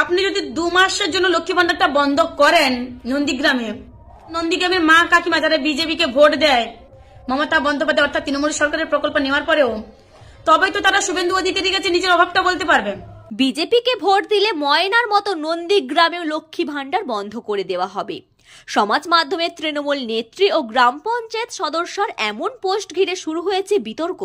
আপনি যদি 2 মাসের জন্য লক্ষ্মী ভান্ডারটা বন্ধ করেন নন্দীগ্রামের মা কাকিমা যারা বিজেপি কে ভোট দেয় মমতা বন্দ্যোপাধ্যায় অর্থাৎ তৃণমূল সরকারের প্রকল্প নেওয়ার পরেও, তবেই তো তারা শুভেন্দু অধিকারীর কাছে নিজের অভাবটা বলতে পারবে। বিজেপিকে ভোট দিলে ময়নার মতো নন্দীগ্রামেও লক্ষ্মী ভান্ডার বন্ধ করে দেওয়া হবে। সমাজ মাধ্যমে তৃণমূল নেত্রী ও গ্রাম পঞ্চায়েত সদস্যর এমন পোস্ট ঘিরে শুরু হয়েছে বিতর্ক।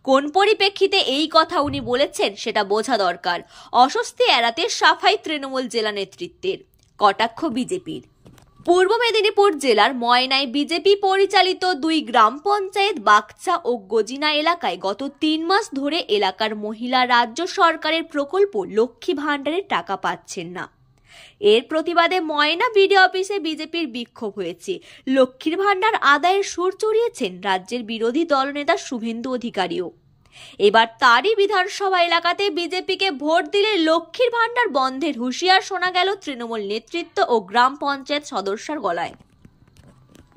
কোন পরিপ্রেক্ষিতে এই কথা উনি বলেছেন সেটা বোঝা দরকার। অস্বস্তি এড়াতে সাফাই তৃণমূল জেলা নেতৃত্বের, কটাক্ষ বিজেপির। পূর্ব মেদিনীপুর জেলার ময়নায় বিজেপি পরিচালিত 2 গ্রাম পঞ্চায়েত বাগচা ও গজিনা এলাকায় গত 3 মাস ধরে এলাকার মহিলা রাজ্য সরকারের প্রকল্প লক্ষ্মী ভান্ডারের টাকা পাচ্ছেন না। এর প্রতিবাদে ময়না বিডিও অফিসে বিজেপির বিক্ষোভ হয়েছে। লক্ষ্মীর ভান্ডার আদায়ের সুর চড়িয়েছেন রাজ্যের বিরোধী দলনেতা শুভেন্দু অধিকারীও। এবার তারই বিধানসভা এলাকাতে বিজেপিকে ভোট দিলে লক্ষ্মীর ভান্ডার বন্ধের হুঁশিয়ার শোনা গেল তৃণমূল নেতৃত্ব ও গ্রাম পঞ্চায়েত সদস্যর গলায়।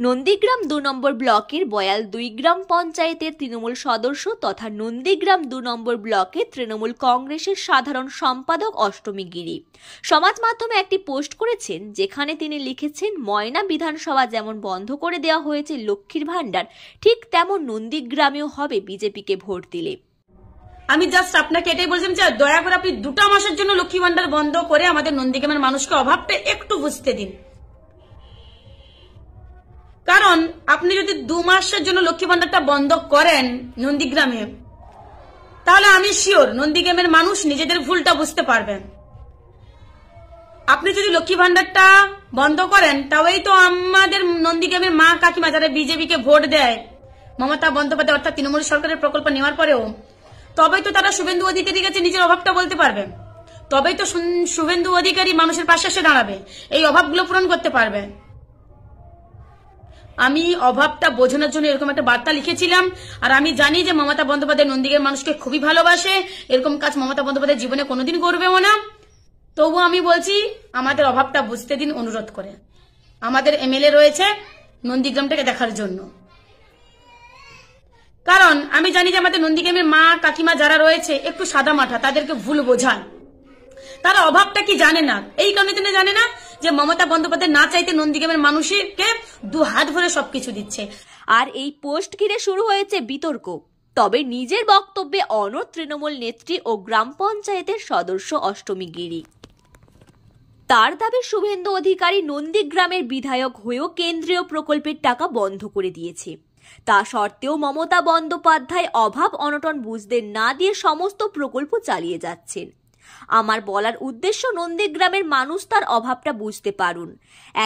নন্দীগ্রাম 2 নম্বর ব্লকের বয়াল 2 গ্রাম পঞ্চায়েতের তৃণমূল সদস্য তথা নন্দীগ্রাম 2 নম্বর ব্লকে তৃণমূল কংগ্রেসের সাধারণ সম্পাদক অষ্টমী গিরি সমাজ মাধ্যমে একটি পোস্ট করেছেন, যেখানে তিনি লিখেছেন, ময়না বিধানসভা যেমন বন্ধ করে দেওয়া হয়েছে লক্ষ্মীর ভান্ডার, ঠিক তেমন নন্দীগ্রামেও হবে বিজেপিকে ভোট দিলে। আমি জাস্ট আপনাকে এটাই বলছিলাম যে দয়া করে আপনি 2 মাসের জন্য লক্ষ্মী ভান্ডার বন্ধ করে আমাদের নন্দীগ্রামের মানুষকে অভাবটা একটু বুঝতে দিন। কারণ আপনি যদি 2 মাসের জন্য লক্ষ্মী ভান্ডারটা বন্ধ করেন নন্দীগ্রামে, তাহলে আমি শিওর নন্দীগ্রামের মানুষ নিজেদের ভুলটা বুঝতে পারবেন। আপনি যদি লক্ষ্মী ভান্ডারটা বন্ধ করেন, তবেই তো আমাদের নন্দীগ্রামের মা কাকিমা যারা বিজেপি কে ভোট দেয় মমতা বন্দ্যোপাধ্যায় অর্থাৎ তৃণমূল সরকারের প্রকল্প নেওয়ার পরেও, তবেই তো তারা শুভেন্দু অধিকারীর কাছে নিজের অভাবটা বলতে পারবে। তবেই তো শুভেন্দু অধিকারী মানুষের পাশে এসে দাঁড়াবে, এই অভাবগুলো পূরণ করতে পারবে। আমি অভাবটা বোঝানোর জন্য এরকম একটা বার্তা লিখেছিলাম। আর আমি জানি যে মমতা বন্দ্যোপাধ্যায় নন্দীগ্রামের মানুষকে খুবই ভালোবাসে, এরকম কাজ মমতা বন্দ্যোপাধ্যায় জীবনে কোনোদিন করবেও না। তবুও আমি বলছি আমাদের অভাবটা বুঝতে দিন অনুরোধ করে। আমাদের এমএলএ রয়েছে নন্দীগ্রামটাকে দেখার জন্য। কারণ আমি জানি যে আমাদের নন্দীগ্রামের মা কাকিমা যারা রয়েছে একটু সাদা মাঠা, তাদেরকে ভুল বোঝান। তারা অভাবটা কি জানে না, এই কারণে তিনি জানে না যে মমতা বন্দ্যোপাধ্যায় না চাইতে নন্দীগ্রামের মানুষকে 2 হাত ভরে সবকিছু দিচ্ছে। আর এই পোস্ট ঘিরে শুরু হয়েছে বিতর্ক। তবে নিজের বক্তব্যে অনড় তৃণমূল নেত্রী ও গ্রাম পঞ্চায়েতের সদস্য অষ্টমী গিরি। তার দাবি শুভেন্দু অধিকারী নন্দীগ্রামের বিধায়ক হয়েও কেন্দ্রীয় প্রকল্পের টাকা বন্ধ করে দিয়েছে। তা সত্ত্বেও মমতা বন্দ্যোপাধ্যায় অভাব অনটন বুঝতে না দিয়ে সমস্ত প্রকল্প চালিয়ে যাচ্ছেন। আমার বলার উদ্দেশ্য, নন্দীগ্রামের মানুষ তার অভাবটা বুঝতে পারুন।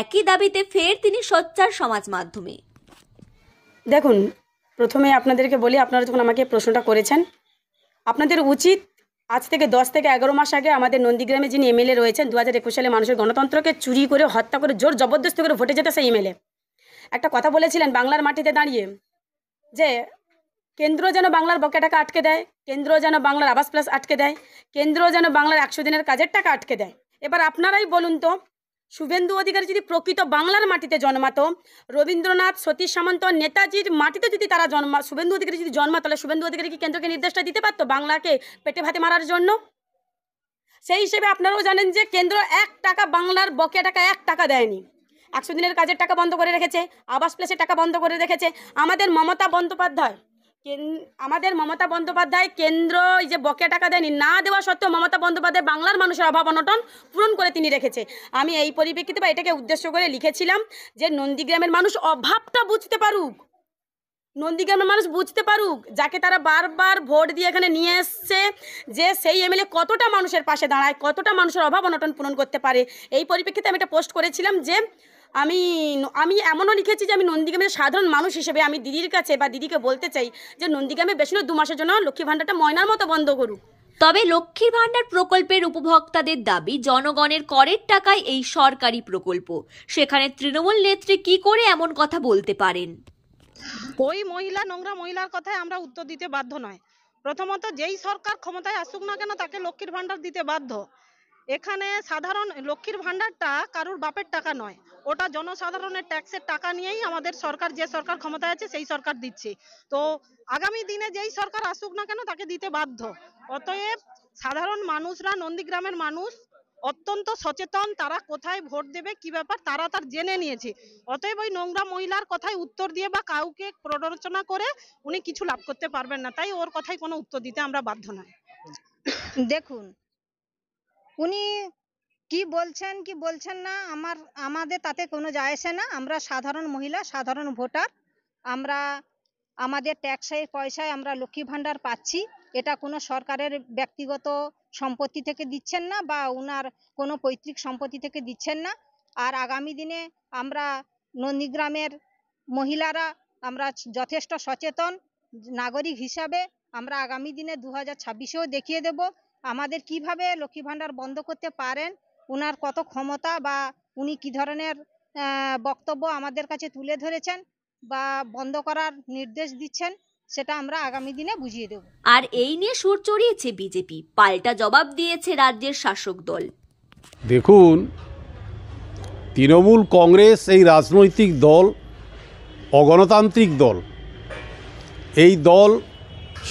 একই দাবিতে ফের তিনি সোচ্চার সমাজ মাধ্যমে। দেখুন, প্রথমে আপনাদেরকে বলি, আপনারা যখন আমাকে প্রশ্নটা করেছেন, আপনাদের উচিত আজ থেকে 10 থেকে 11 মাস আগে আমাদের নন্দীগ্রামে যিনি এমএলএ রয়েছেন, 2021 সালে মানুষের গণতন্ত্রকে চুরি করে হত্যা করে জোর জবরদস্তি করে ভোটে যেতে সেই এমএলএ একটা কথা বলেছিলেন বাংলার মাটিতে দাঁড়িয়ে, যে কেন্দ্র যেন বাংলার বকেয়া টাকা আটকে দেয়, কেন্দ্র যেন বাংলার আবাস প্লাস আটকে দেয়, কেন্দ্র যেন বাংলার 100 দিনের কাজের টাকা আটকে দেয়। এবার আপনারাই বলুন তো, শুভেন্দু অধিকারী যদি প্রকৃত বাংলার মাটিতে জন্মাতো, রবীন্দ্রনাথ, সতীশ সামন্ত, নেতাজির মাটিতে যদি তারা শুভেন্দু অধিকারী যদি জন্মাতো, তাহলে শুভেন্দু অধিকারী কি কেন্দ্রকে নির্দেশটা দিতে পারতো বাংলাকে পেটে ভাতে মারার জন্য? সেই হিসেবে আপনারাও জানেন যে কেন্দ্র 1 টাকা বাংলার বকেয়া টাকা 1 টাকা দেয়নি। 100 দিনের কাজের টাকা বন্ধ করে রেখেছে, আবাস প্লাসের টাকা বন্ধ করে রেখেছে। আমাদের মমতা বন্দ্যোপাধ্যায় কেন্দ্র যে বকেয়া টাকা দেয়নি, না দেওয়া সত্ত্বেও মমতা বন্দ্যোপাধ্যায় বাংলার মানুষের অভাব অনটন পূরণ করে তিনি রেখেছে। আমি এই পরিপ্রেক্ষিতে বা এটাকে উদ্দেশ্য করে লিখেছিলাম যে নন্দীগ্রামের মানুষ অভাবটা বুঝতে পারুক, নন্দীগ্রামের মানুষ বুঝতে পারুক, যাকে তারা বারবার ভোট দিয়ে এখানে নিয়ে এসছে, যে সেই এমএলএ কতটা মানুষের পাশে দাঁড়ায়, কতটা মানুষের অভাব অনটন পূরণ করতে পারে। এই পরিপ্রেক্ষিতে আমি একটা পোস্ট করেছিলাম যে আমি এমনও লিখেছি যে আমি নন্দীগ্রামের সাধারণ মানুষ হিসেবে আমি দিদির কাছে বা দিদিকে বলতে চাই যে নন্দীগ্রামে বেশি নয় 2 মাসের জন্য লক্ষ্মী ভান্ডারটা ময়নার মতো বন্ধ করুক। তবে লক্ষ্মীর ভান্ডার প্রকল্পের উপভোক্তাদের দাবি, জনগণের করের টাকায় এই সরকারি প্রকল্প। সেখানে তৃণমূল নেত্রী কি করে এমন কথা বলতে পারেন? ওই মহিলা, নোংরা মহিলার কথায় আমরা উত্তর দিতে বাধ্য নয়। প্রথমত, যেই সরকার ক্ষমতায় আসুক না কেন তাকে লক্ষ্মীর ভান্ডার দিতে বাধ্য। এখানে সাধারণ লক্ষ্মীর ভান্ডারটা কারুর বাপের টাকা নয়, ওটা জনসাধারণের ট্যাক্সের টাকা নিয়েই আমাদের সরকার, যে সরকার ক্ষমতায় আছে সেই সরকার দিচ্ছে। তো আগামী দিনে যেই সরকার আসুক না কেন তাকে দিতে বাধ্য। অতএব সাধারণ মানুষরা, নন্দীগ্রামের মানুষ অত্যন্ত সচেতন, তারা কোথায় ভোট দেবে কি ব্যাপার তারা তার জেনে নিয়েছে। অতএব ওই নোংরা মহিলার কথায় উত্তর দিয়ে বা কাউকে প্ররোচনা করে উনি কিছু লাভ করতে পারবেন না, তাই ওর কথায় কোনো উত্তর দিতে আমরা বাধ্য নয়। দেখুন, উনি কি বলছেন কি বলছেন না আমাদের তাতে কোনো যায় আসে না। আমরা সাধারণ মহিলা, সাধারণ ভোটার। আমরা আমাদের ট্যাক্সের পয়সায় আমরা লক্ষ্মী ভাণ্ডার পাচ্ছি। এটা কোনো সরকারের ব্যক্তিগত সম্পত্তি থেকে দিচ্ছেন না বা উনার কোনো পৈতৃক সম্পত্তি থেকে দিচ্ছেন না। আর আগামী দিনে আমরা নন্দীগ্রামের মহিলারা আমরা যথেষ্ট সচেতন নাগরিক হিসাবে আমরা আগামী দিনে 2026-এও দেখিয়ে দেব আমাদের কিভাবে লক্ষ্মী ভাণ্ডার বন্ধ করতে পারেন। উনার কত ক্ষমতা বা উনি কি ধরনের বক্তব্য আমাদের কাছে তুলে ধরেছেন বা বন্ধ করার নির্দেশ দিচ্ছেন, সেটা আমরা আগামী দিনে বুঝিয়ে দেব। আর এই নিয়ে সুর চড়িয়েছে বিজেপি, পাল্টা জবাব দিয়েছে রাজ্যের শাসক দল। দেখুন, তৃণমূল কংগ্রেস এই রাজনৈতিক দল অগণতান্ত্রিক দল। এই দল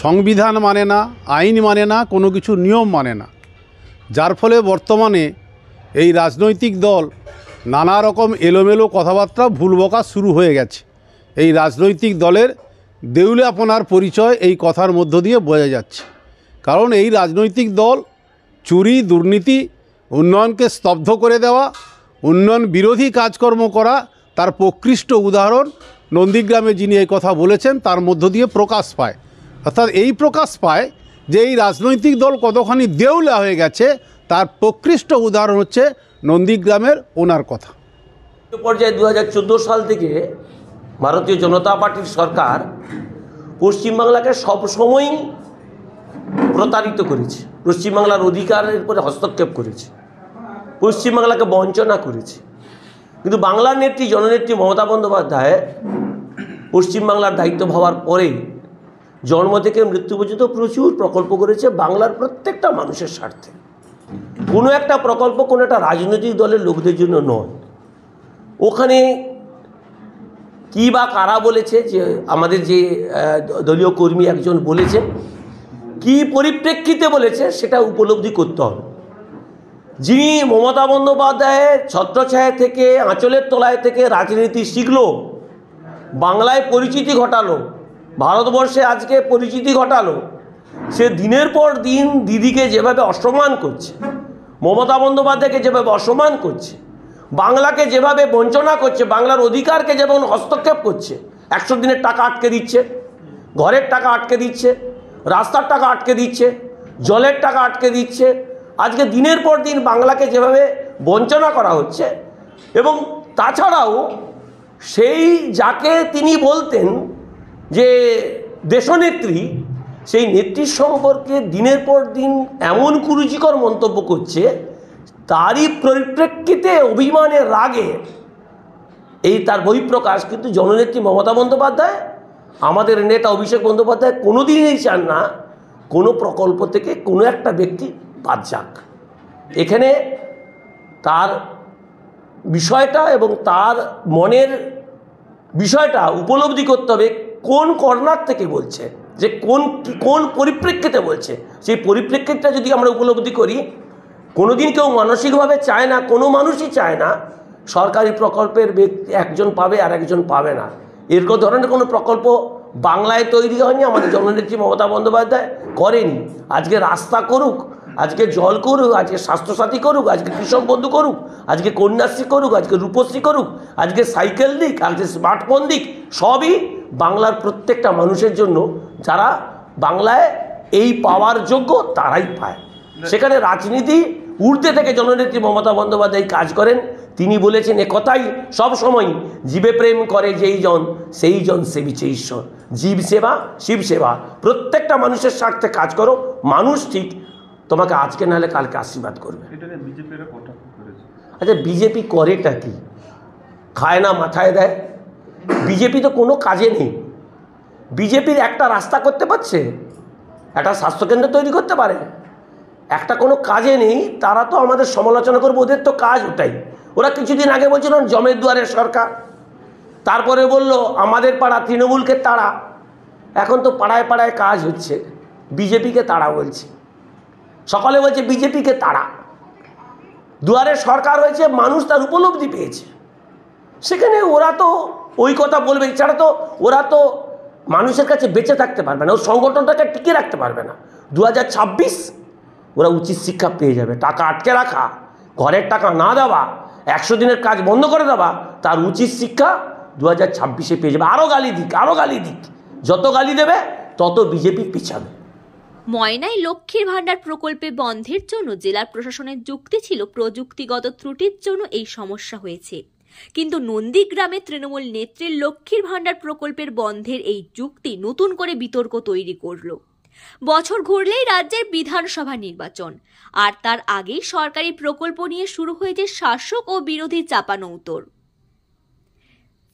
সংবিধান মানে না, আইন মানে না, কোনো কিছু নিয়ম মানে না, যার ফলে বর্তমানে এই রাজনৈতিক দল নানা রকম এলোমেলো কথাবার্তা ভুলবকা শুরু হয়ে গেছে। এই রাজনৈতিক দলের দেউলিয়াপনার পরিচয় এই কথার মধ্য দিয়ে বোঝা যাচ্ছে। কারণ এই রাজনৈতিক দল চুরি, দুর্নীতি, উন্নয়নকে স্তব্ধ করে দেওয়া, উন্নয়ন বিরোধী কাজকর্ম করা, তার প্রকৃষ্ট উদাহরণ নন্দীগ্রামে যিনি এই কথা বলেছেন তার মধ্য দিয়ে প্রকাশ পায়। অর্থাৎ এই প্রকাশ পায় যে এই রাজনৈতিক দল কতখানি দেউলিয়া হয়ে গেছে, তার প্রকৃষ্ট উদাহরণ হচ্ছে নন্দীগ্রামের ওনার কথা। পর্যায়ে 2014 সাল থেকে ভারতীয় জনতা পার্টির সরকার পশ্চিমবাংলাকে সবসময়ই প্রতারিত করেছে, পশ্চিমবাংলার অধিকারের উপরে হস্তক্ষেপ করেছে, পশ্চিমবাংলাকে বঞ্চনা করেছে। কিন্তু বাংলার নেত্রী, জননেত্রী মমতা বন্দ্যোপাধ্যায় পশ্চিমবাংলার দায়িত্ব ভাবার পরে জন্ম থেকে মৃত্যু পর্যন্ত প্রচুর প্রকল্প করেছে বাংলার প্রত্যেকটা মানুষের স্বার্থে। কোনো একটা প্রকল্প কোনো একটা রাজনৈতিক দলের লোকদের জন্য নয়। ওখানে কী বা কারা বলেছে, যে আমাদের যে দলীয় কর্মী একজন বলেছেন, কি পরিপ্রেক্ষিতে বলেছে সেটা উপলব্ধি করতে হবে। যিনি মমতা বন্দ্যোপাধ্যায়ের ছত্রছায়া থেকে, আঁচলের তলায় থেকে রাজনীতি শিখলো, বাংলায় পরিচিতি ঘটালো, ভারতবর্ষে আজকে পরিচিতি ঘটালো, সে দিনের পর দিন দিদিকে যেভাবে অসম্মান করছে, মমতা বন্দ্যোপাধ্যায়কে যেভাবে অসম্মান করছে, বাংলাকে যেভাবে বঞ্চনা করছে, বাংলার অধিকারকে যেমন হস্তক্ষেপ করছে, 100 দিনের টাকা আটকে দিচ্ছে, ঘরের টাকা আটকে দিচ্ছে, রাস্তার টাকা আটকে দিচ্ছে, জলের টাকা আটকে দিচ্ছে, আজকে দিনের পর দিন বাংলাকে যেভাবে বঞ্চনা করা হচ্ছে। এবং তাছাড়াও সেই যাকে তিনি বলতেন যে দেশনেত্রী, সেই নেত্রীর সম্পর্কে দিনের পর দিন এমন কুরুচিকর মন্তব্য করছে, তারই পরিপ্রেক্ষিতে অভিমানের রাগে এই তার বহিঃপ্রকাশ। কিন্তু জননেত্রী মমতা বন্দ্যোপাধ্যায়, আমাদের নেতা অভিষেক বন্দ্যোপাধ্যায় কোনোদিনই চান না কোনো প্রকল্প থেকে কোনো একটা ব্যক্তি বাদ যাক। এখানে তার বিষয়টা এবং তার মনের বিষয়টা উপলব্ধি করতে হবে, কোন কর্নার থেকে বলছে, যে কোন পরিপ্রেক্ষিতে বলছে। সেই পরিপ্রেক্ষিতটা যদি আমরা উপলব্ধি করি, কোনোদিন কেউ মানসিকভাবে চায় না, কোনো মানুষই চায় না সরকারি প্রকল্পের ব্যক্তি একজন পাবে আর একজন পাবে না। এরকম ধরনের কোনো প্রকল্প বাংলায় তৈরি হয়নি, আমাদের জননেত্রী মমতা বন্দ্যোপাধ্যায় করেনি। আজকে রাস্তা করুক, আজকে জল করুক, আজকে স্বাস্থ্যসাথী করুক, আজকে কৃষক বন্ধু করুক, আজকে কন্যাশ্রী করুক, আজকে রূপশ্রী করুক, আজকে সাইকেল দিক, আজকে স্মার্টফোন দিক, সবই বাংলার প্রত্যেকটা মানুষের জন্য। যারা বাংলায় এই পাওয়ার যোগ্য তারাই পায়। সেখানে রাজনীতি ঊর্ধ্বে থেকে জননেত্রী মমতা বন্দ্যোপাধ্যায় কাজ করেন। তিনি বলেছেন একথাই সবসময়, জীবে প্রেম করে যেই জন সেই জন সেবিছে ঈশ্বর। জীব সেবা, শিব সেবা, প্রত্যেকটা মানুষের স্বার্থে কাজ করো, মানুষ ঠিক তোমাকে আজকে নাহলে কালকে আশীর্বাদ করবে। আচ্ছা, বিজেপি করেটা কি? খায় না মাথায় দেয়। বিজেপি তো কোনো কাজে নেই। বিজেপির একটা রাস্তা করতে পারছে, একটা স্বাস্থ্যকেন্দ্র তৈরি করতে পারে, একটা কোনো কাজে নেই। তারা তো আমাদের সমালোচনা করবে, ওদের তো কাজ ওটাই। ওরা কিছুদিন আগে বলছিল জমের দুয়ারের সরকার, তারপরে বলল আমাদের পাড়া তৃণমূলকে তাড়া। এখন তো পাড়ায় পাড়ায় কাজ হচ্ছে, বিজেপিকে তাড়া বলছে, সকলে বলছে বিজেপিকে তাড়া। দুয়ারে সরকার হয়েছে, মানুষ তার উপলব্ধি পেয়েছে। সেখানে ওরা তো ওই কথা বলবে, এছাড়া তো ওরা তো মানুষের কাছে বেঁচে থাকতে পারবে না, ওর সংগঠনটাকে টিকে রাখতে পারবে না। 2026 ওরা উচিত শিক্ষা পেয়ে যাবে। টাকা আটকে রাখা, ঘরের টাকা না দেওয়া, 100 দিনের কাজ বন্ধ করে দেওয়া, তার উচিত শিক্ষা 2026-এ পেয়ে যাবে। আরও গালি দিক, আরও গালি দিক, যত গালি দেবে তত বিজেপি পিছাবে। ময়নায় লক্ষ্মীর ভাণ্ডার প্রকল্পে বন্ধের জন্য জেলার প্রশাসনের যুক্তি ছিল প্রযুক্তিগত ত্রুটির জন্য এই সমস্যা হয়েছে। কিন্তু নন্দীগ্রামে তৃণমূল নেত্রীর লক্ষ্মীর ভাণ্ডার প্রকল্পের বন্ধের এই যুক্তি নতুন করে বিতর্ক তৈরি করল। বছর ঘুরলেই রাজ্যের বিধানসভা নির্বাচন, আর তার আগেই সরকারি প্রকল্প নিয়ে শুরু হয়েছে শাসক ও বিরোধী চাপানউতোর।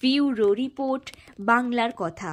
ব্যুরো রিপোর্ট, বাংলার কথা।